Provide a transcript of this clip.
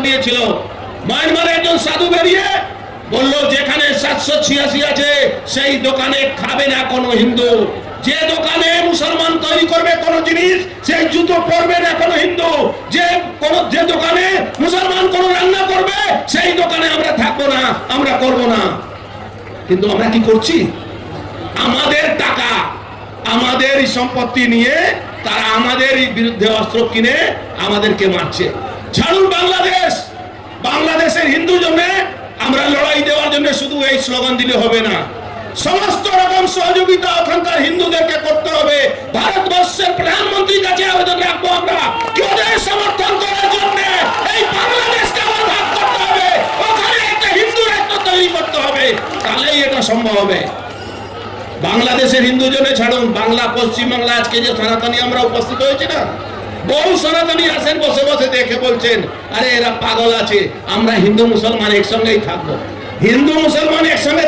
দিয়েছিল। মায়ানমারে একজন সাধু বেরিয়ে বললো যেখানে 786 আছে সেই দোকানে খাবে না কোনো হিন্দু, যে দোকানে মুসলমান তৈরি করবে কোন জিনিস সেই জুতো পরবে না কোনো হিন্দু, যে দোকানে মুসলমান কোন রান্না করবে সেই দোকানে আমরা থাকবো না, আমরা করব না। কিন্তু আমরা কি করছি? আমাদের টাকা, আমাদের সম্পত্তি নিয়ে তারা আমাদের বিরুদ্ধে অস্ত্র কিনে আমাদেরকে মারছে। ছাড়ুন বাংলাদেশ। বাংলাদেশের হিন্দু জন্য আমরা লড়াই দেওয়ার জন্য শুধু এই স্লোগান দিলে হবে না, সমস্ত রকম সহযোগিতা ওখানকার হিন্দুদেরকে করতে হবে। ভারতবর্ষের প্রধানমন্ত্রীর কাছে আবেদন রাখবো আমরা কি ওদের সমর্থন করার জন্য এই বাংলাদেশকে আবার ভাগ করতে হবে, ওখানে একটা হিন্দু রাষ্ট্র তৈরি করতে হবে, তাহলেই এটা সম্ভব হবে। বাংলাদেশের হিন্দু জন্য ছাড়ুন, বাংলা পশ্চিমবাংলা আজকে যে সনাতনী আমরা উপস্থিত হয়েছে না, বহু সনাতনী আসেন বসে বসে দেখে বলছেন আরে এরা পাগল আছে, আমরা হিন্দু মুসলমান একসঙ্গেই থাকবো, হিন্দু মুসলমান একসঙ্গে